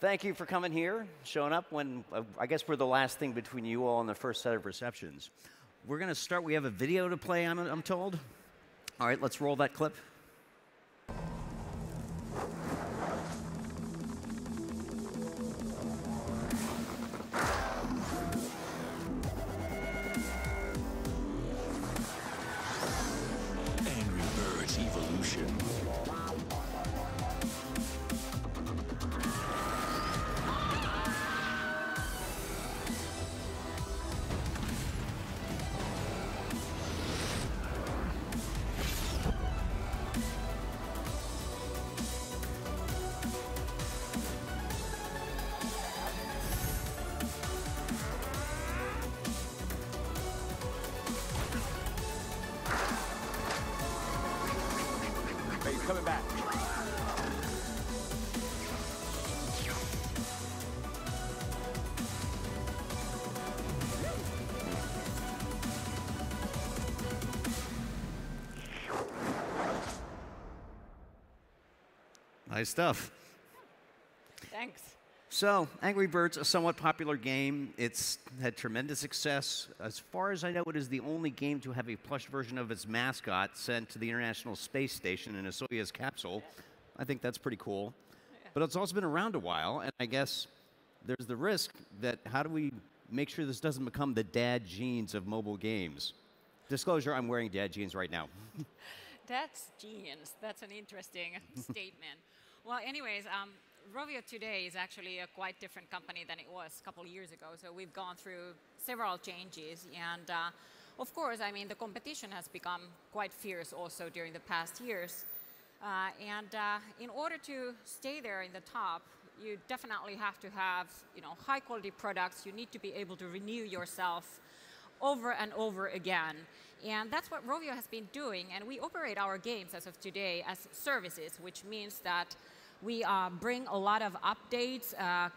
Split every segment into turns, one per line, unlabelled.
Thank you for coming here, showing up when I guess we're the last thing between you all and the first set of receptions. We're going to start. We have a video to play, I'm told. All right, let's roll that clip.
Angry Birds Evolution.
Hey, he's coming back.
Nice stuff.
Thanks.
So, Angry Birds, a somewhat popular game. It's had tremendous success. As far as I know, it is the only game to have a plush version of its mascot sent to the International Space Station in a Soyuz capsule. I think that's pretty cool.
Yeah.
But it's also been around a while, and I guess there's the risk that how do we make sure this doesn't become the dad jeans of mobile games? Disclosure, I'm wearing dad jeans right now.
That's genius. That's an interesting statement. Well, anyways, Rovio today is actually a quite different company than it was a couple of years ago. So we've gone through several changes. And of course, I mean, the competition has become quite fierce also during the past years. In order to stay there in the top, you definitely have to have, high quality products. You need to be able to renew yourself over and over again. And that's what Rovio has been doing. And we operate our games as of today as services, which means that we bring a lot of updates,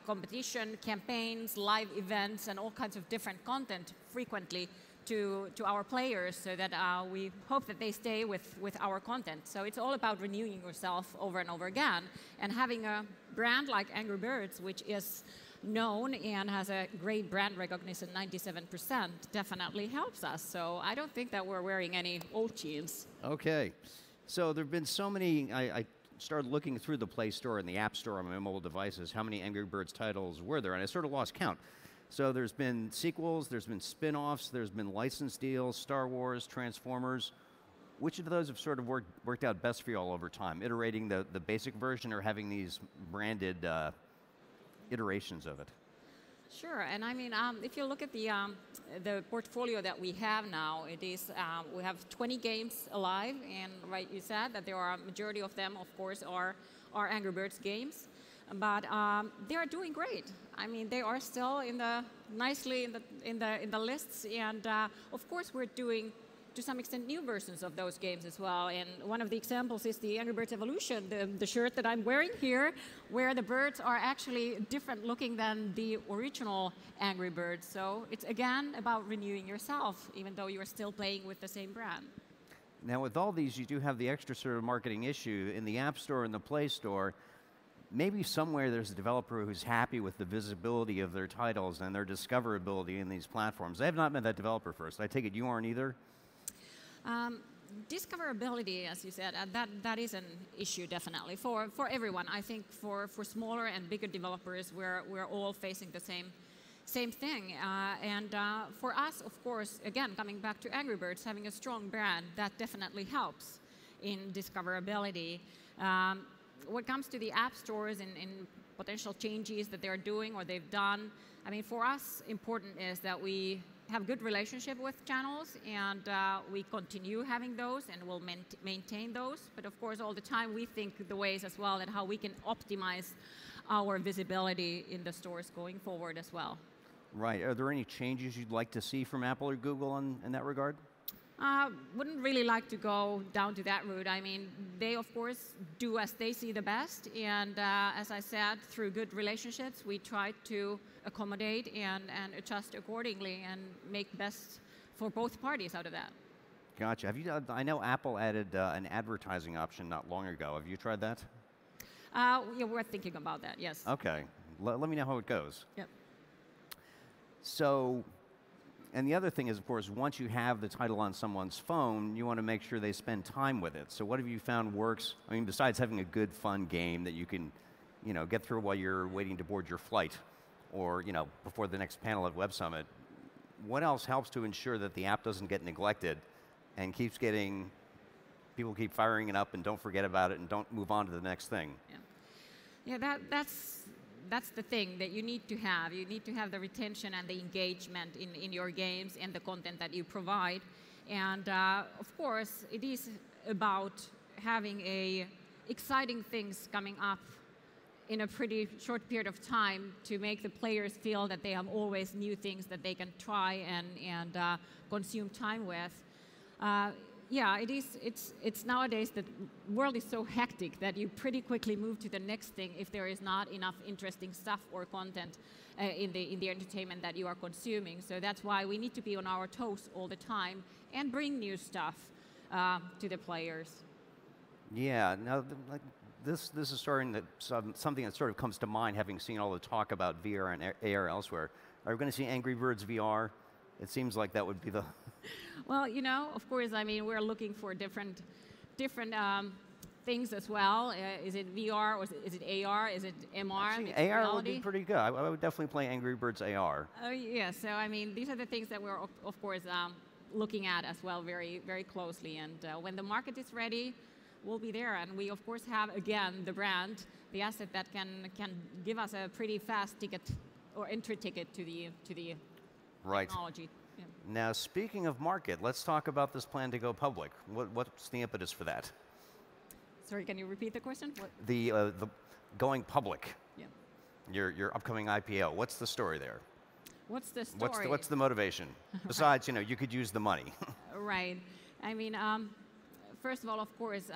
competition, campaigns, live events, and all kinds of different content frequently to our players so that we hope that they stay with our content. So it's all about renewing yourself over and over again. And having a brand like Angry Birds, which is known and has a great brand recognition, 97%, definitely helps us. So I don't think that we're wearing any old jeans.
Okay. So there have been so many, I started looking through the Play Store and the App Store on my mobile devices, how many Angry Birds titles were there, and I sort of lost count. So there's been sequels, there's been spin-offs, there's been license deals, Star Wars, Transformers. Which of those have sort of worked out best for you all over time? Iterating the basic version or having these branded iterations of it?
Sure, and I mean, if you look at the portfolio that we have now, it is we have 20 games alive, and right, you said that there are a majority of them, of course, are Angry Birds games, but they are doing great. I mean, they are still nicely in the lists, and of course, we're doing to some extent new versions of those games as well. And one of the examples is the Angry Birds Evolution, the shirt that I'm wearing here, where the birds are actually different looking than the original Angry Birds. So it's again about renewing yourself, even though you're still playing with the same brand.
Now with all these, you do have the extra sort of marketing issue in the App Store and the Play Store. Maybe somewhere there's a developer who's happy with the visibility of their titles and their discoverability in these platforms. I have not met that developer first. I take it you aren't either?
Discoverability, as you said, that is an issue definitely for everyone. I think for smaller and bigger developers, we're all facing the same thing. For us, of course, again, coming back to Angry Birds, having a strong brand, that definitely helps in discoverability. When it comes to the app stores and potential changes that they're doing or they've done, I mean, for us, important is that we have good relationship with channels, and we continue having those, and we'll maintain those. But of course, all the time, we think the ways as well and how we can optimize our visibility in the stores going forward as well.
Right. Are there any changes you'd like to see from Apple or Google in that regard?
Wouldn't really like to go down to that route. I mean, they of course do as they see the best, and as I said, through good relationships, we try to accommodate and adjust accordingly and make best for both parties out of that.
Gotcha. Have you? I know Apple added an advertising option not long ago. Have you tried that?
Yeah, we're thinking about that. Yes.
Okay. let me know how it goes.
Yep.
So, and the other thing is, of course, once you have the title on someone's phone, you want to make sure they spend time with it. So what have you found works? I mean, besides having a good, fun game that you can, get through while you're waiting to board your flight or, before the next panel at Web Summit, what else helps to ensure that the app doesn't get neglected and people keep firing it up and don't forget about it and don't move on to the next thing?
Yeah, that's the thing that you need to have. You need to have the retention and the engagement in your games and the content that you provide. And of course, it is about having exciting things coming up in a pretty short period of time to make the players feel that they have always new things that they can try and consume time with. Yeah, it's nowadays the world is so hectic that you pretty quickly move to the next thing if there is not enough interesting stuff or content in the entertainment that you are consuming. So that's why we need to be on our toes all the time and bring new stuff to the players.
Yeah, now this is something that sort of comes to mind, having seen all the talk about VR and AR elsewhere. Are we going to see Angry Birds VR? It seems like that would be the...
Well, of course, I mean, we're looking for different things as well. Is it VR or is it AR? Is it MR?
Actually, AR would be pretty good. I would definitely play Angry Birds AR.
Oh, yeah. So, I mean, these are the things that we're, of course, looking at as well very, very closely. And when the market is ready, we'll be there. And we, of course, have, again, the brand, the asset that can give us a pretty fast ticket or entry ticket to the technology. Yeah.
Now, speaking of market, let's talk about this plan to go public. What's the impetus for that?
Sorry, can you repeat the question? What?
The going public.
Yeah.
Your upcoming IPO. What's the story there?
What's the story?
What's the motivation? Besides, you could use the money.
Right. I mean, first of all, of course,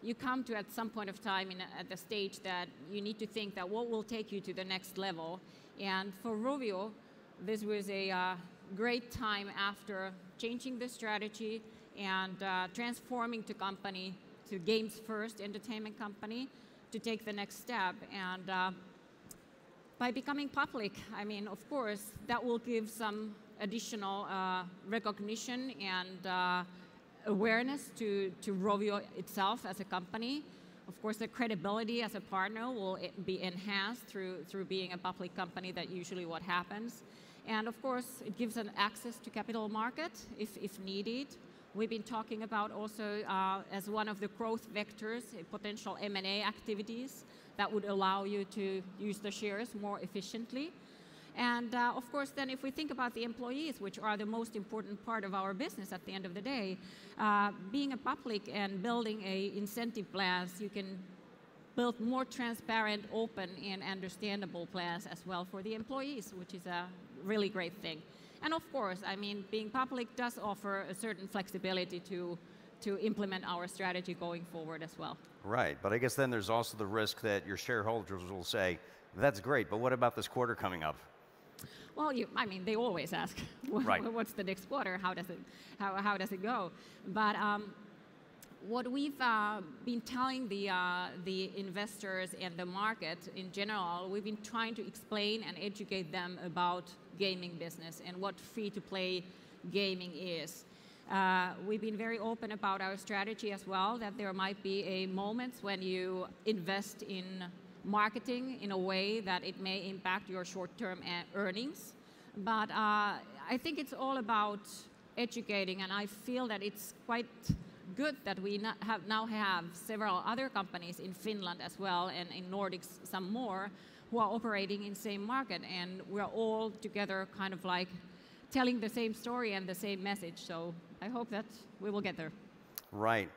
you come to at some point of time at the stage that you need to think that what will take you to the next level. And for Rovio, this was a great time after changing the strategy and transforming the company to games first entertainment company to take the next step. And by becoming public, I mean, of course, that will give some additional recognition and awareness to Rovio itself as a company. Of course, the credibility as a partner will be enhanced through being a public company. That usually what happens. And of course, it gives an access to capital market if needed. We've been talking about also as one of the growth vectors, potential M&A activities that would allow you to use the shares more efficiently. And of course, then if we think about the employees, which are the most important part of our business at the end of the day, being a public and building incentive plans, you can build more transparent, open, and understandable plans as well for the employees, which is a really great thing. And of course, I mean, being public does offer a certain flexibility to implement our strategy going forward as well.
Right, but I guess then there's also the risk that your shareholders will say, that's great, but what about this quarter coming up?
Well, I mean, they always ask,
right.
What's the next quarter? How does it go? But what we've been telling the investors and the market in general, we've been trying to explain and educate them about gaming business and what free-to-play gaming is. We've been very open about our strategy as well, that there might be moments when you invest in marketing in a way that it may impact your short-term earnings. But I think it's all about educating, and I feel that it's quite good that we now have several other companies in Finland as well, and in Nordics some more, who are operating in the same market, and we're all together kind of like telling the same story and the same message. So I hope that we will get there.
Right.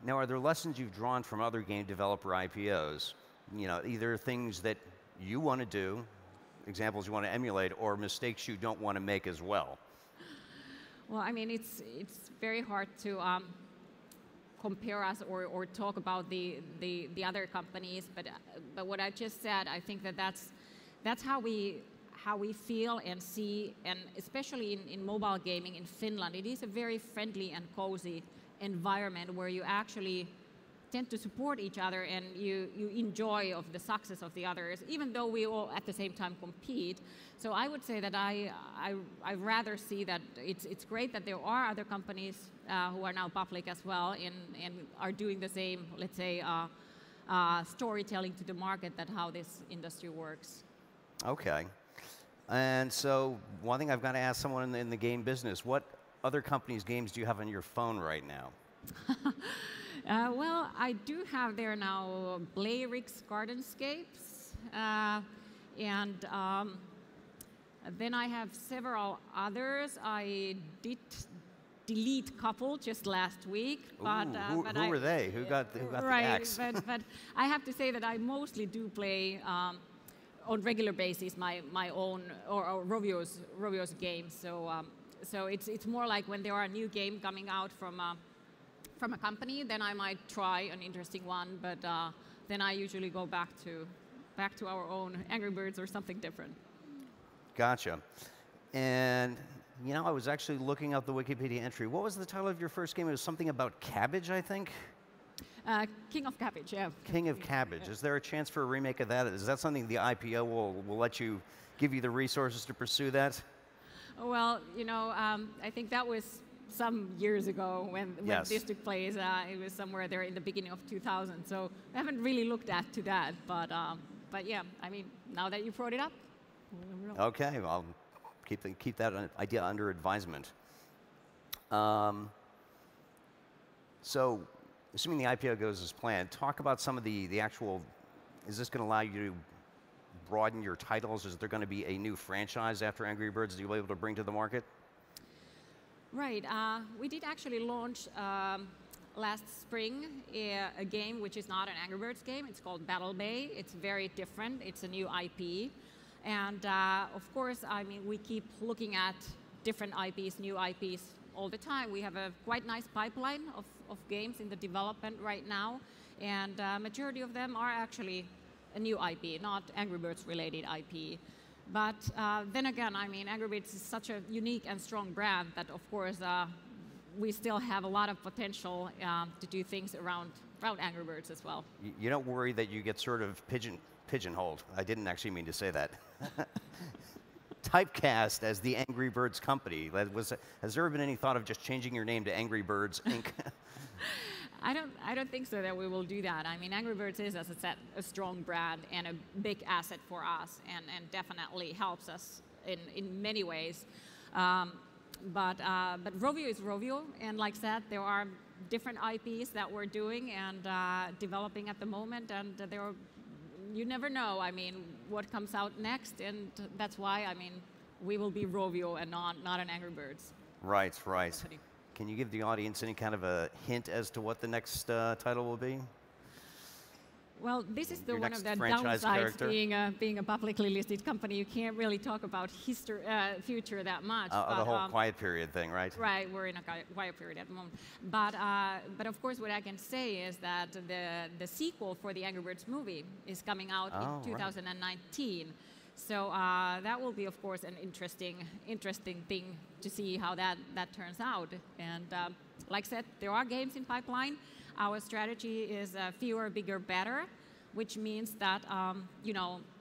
Now, are there lessons you've drawn from other game developer IPOs? Either things that you want to do, examples you want to emulate, or mistakes you don't want to make as well?
Well, I mean, it's very hard to compare us or talk about the other companies, but what I just said, I think that's how we feel and see, and especially in mobile gaming in Finland, it is a very friendly and cozy environment where you actually tend to support each other, and you enjoy of the success of the others, even though we all at the same time compete. So I would say that I rather see that it's great that there are other companies who are now public as well and are doing the same, let's say, storytelling to the market that how this industry works.
Okay. And so one thing I've got to ask someone in the game business, what other companies' games do you have on your phone right now?
Well, I do have there now Blayrix Gardenscapes, and then I have several others. I did delete a couple just last week. But,
who were they? Who got the axe?
but I have to say that I mostly do play on regular basis my own or Rovio's games. So it's more like when there are a new game coming out from a company, then I might try an interesting one. But then I usually go back to our own Angry Birds or something different.
Gotcha. And you know, I was actually looking up the Wikipedia entry. What was the title of your first game? It was something about cabbage, I think.
King of Cabbage, yeah.
King of Cabbage. Is there a chance for a remake of that? Is that something the IPO will let you, give you the resources to pursue that?
Well, you know, I think that was some years ago when this took place. It was somewhere there in the beginning of 2000. So I haven't really looked to that. But yeah, I mean, now that you brought it up.
Okay, I'll keep that idea under advisement. So, assuming the IPO goes as planned, talk about some of the actual. Is this going to allow you to broaden your titles? Is there going to be a new franchise after Angry Birds that you'll be able to bring to the market?
Right. We did actually launch last spring a game which is not an Angry Birds game. It's called Battle Bay. It's very different. It's a new IP. And of course, I mean, we keep looking at different IPs, new IPs all the time. We have a quite nice pipeline of games in the development right now. And majority of them are actually a new IP, not Angry Birds related IP. But then again, I mean, Angry Birds is such a unique and strong brand that, of course, we still have a lot of potential to do things around Angry Birds as well. You
don't worry that you get sort of pigeonholed. I didn't actually mean to say that. Typecast as the Angry Birds company. Has there ever been any thought of just changing your name to Angry Birds Inc.?
I don't think so that we will do that. I mean, Angry Birds is, as I said, a strong brand and a big asset for us, and definitely helps us in many ways. But Rovio is Rovio, and like I said, there are different IPs that we're doing and developing at the moment, and you never know, I mean, what comes out next, and that's why, I mean, we will be Rovio and not an Angry Birds. Right.
Company. Can you give the audience any kind of a hint as to what the next title will be?
Well, this is one of the downsides being a publicly listed company. You can't really talk about future that much.
The whole quiet period thing, right?
Right, we're in a quiet period at the moment. But of course, what I can say is that the sequel for the Angry Birds movie is coming out in 2019. Right. So that will be, of course, an interesting thing to see how that turns out. And like I said, there are games in pipeline. Our strategy is fewer, bigger, better, which means that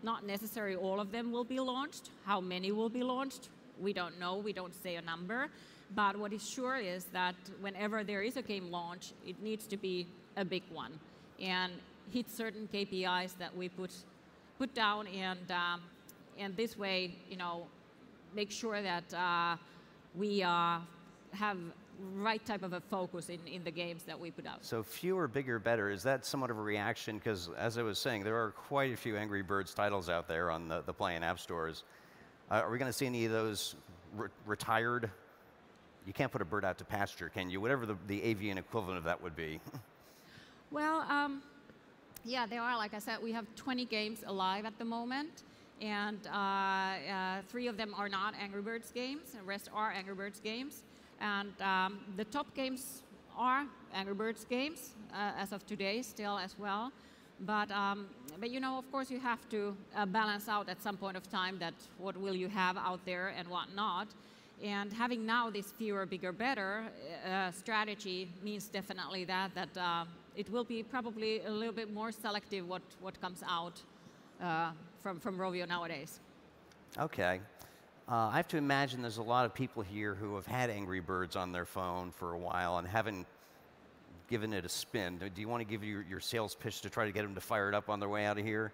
not necessarily all of them will be launched. How many will be launched? We don't know. We don't say a number. But what is sure is that whenever there is a game launch, it needs to be a big one and hit certain KPIs that we put down, and this way, make sure that we have right type of a focus in the games that we put out.
So fewer, bigger, better. Is that somewhat of a reaction? Because as I was saying, there are quite a few Angry Birds titles out there on the Play and App Stores. Are we going to see any of those retired? You can't put a bird out to pasture, can you? Whatever the avian equivalent of that would be.
Well, yeah, there are. Like I said, we have 20 games alive at the moment. And 3 of them are not Angry Birds games, and the rest are Angry Birds games. And the top games are Angry Birds games as of today still as well. But of course, you have to balance out at some point of time that what will you have out there and what not. And having now this fewer, bigger, better strategy means definitely that it will be probably a little bit more selective what comes out from Rovio nowadays.
Okay. I have to imagine there's a lot of people here who have had Angry Birds on their phone for a while and haven't given it a spin. Do you want to give your sales pitch to try to get them to fire it up on their way out of here?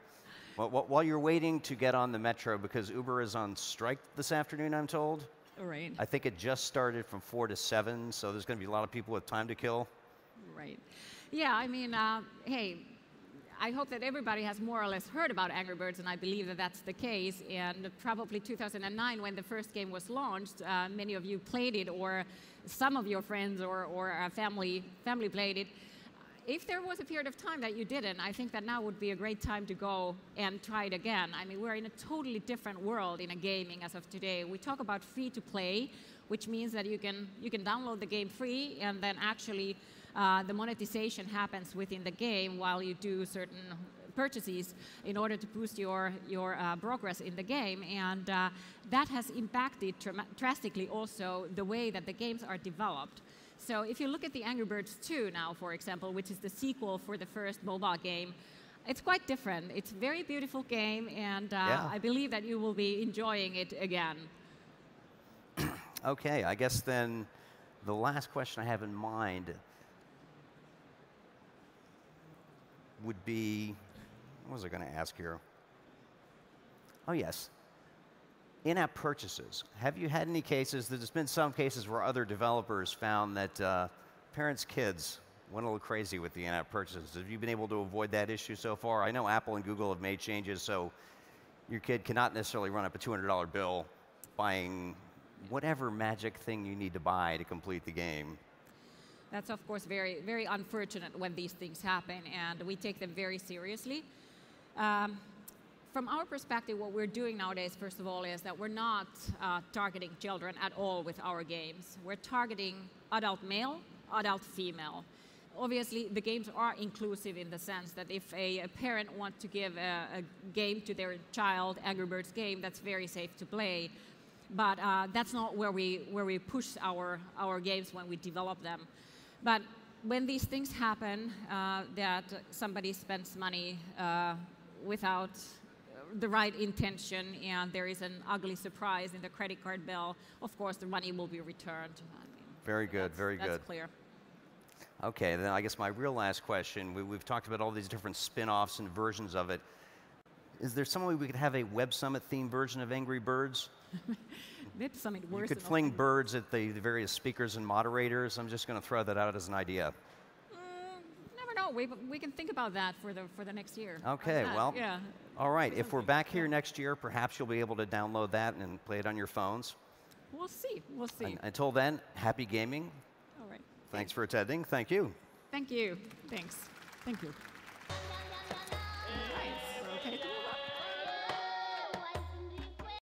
While you're waiting to get on the metro, because Uber is on strike this afternoon, I'm told.
Right.
I think it just started from 4 to 7, so there's going to be a lot of people with time to kill.
Right. Yeah, I mean, hey, I hope that everybody has more or less heard about Angry Birds, and I believe that that's the case. And probably 2009, when the first game was launched, many of you played it, or some of your friends or family played it. If there was a period of time that you didn't, I think that now would be a great time to go and try it again. I mean, we're in a totally different world in gaming as of today. We talk about free to play, which means that you can download the game free, and then actually the monetization happens within the game while you do certain purchases in order to boost your progress in the game. And that has impacted drastically also the way that the games are developed. So if you look at the Angry Birds 2 now, for example, which is the sequel for the first mobile game, it's quite different. It's a very beautiful game, and I believe that you will be enjoying it again.
Okay, I guess then the last question I have in mind would be, what was I going to ask here? Oh, yes. In-app purchases. Have you had any cases, there's been some cases where other developers found that parents' kids went a little crazy with the in-app purchases. Have you been able to avoid that issue so far? I know Apple and Google have made changes, so your kid cannot necessarily run up a $200 bill buying whatever magic thing you need to buy to complete the game.
That's, of course, very, very unfortunate when these things happen, and we take them very seriously. From our perspective, what we're doing nowadays, first of all, is that we're not targeting children at all with our games. We're targeting adult male, adult female. Obviously, the games are inclusive in the sense that if a parent wants to give a game to their child, Angry Birds game, that's very safe to play. But that's not where we push our games when we develop them. But when these things happen, that somebody spends money without the right intention, and there is an ugly surprise in the credit card bill, of course the money will be returned. I mean,
very good, very good.
That's clear.
Okay, then I guess my real last question, we've talked about all these different spin-offs and versions of it. Is there some way we could have a Web Summit themed version of Angry Birds?
Web Summit
You could fling birds at the various speakers and moderators. I'm just going to throw that out as an idea.
Never know. We can think about that for the next year.
Okay, well,
yeah.
All right. If we're back here next year, perhaps you'll be able to download that and play it on your phones.
We'll see. We'll see.
And until then, happy gaming.
All right.
Thanks for attending. Thank you.
Thank you. Thanks. Thank you.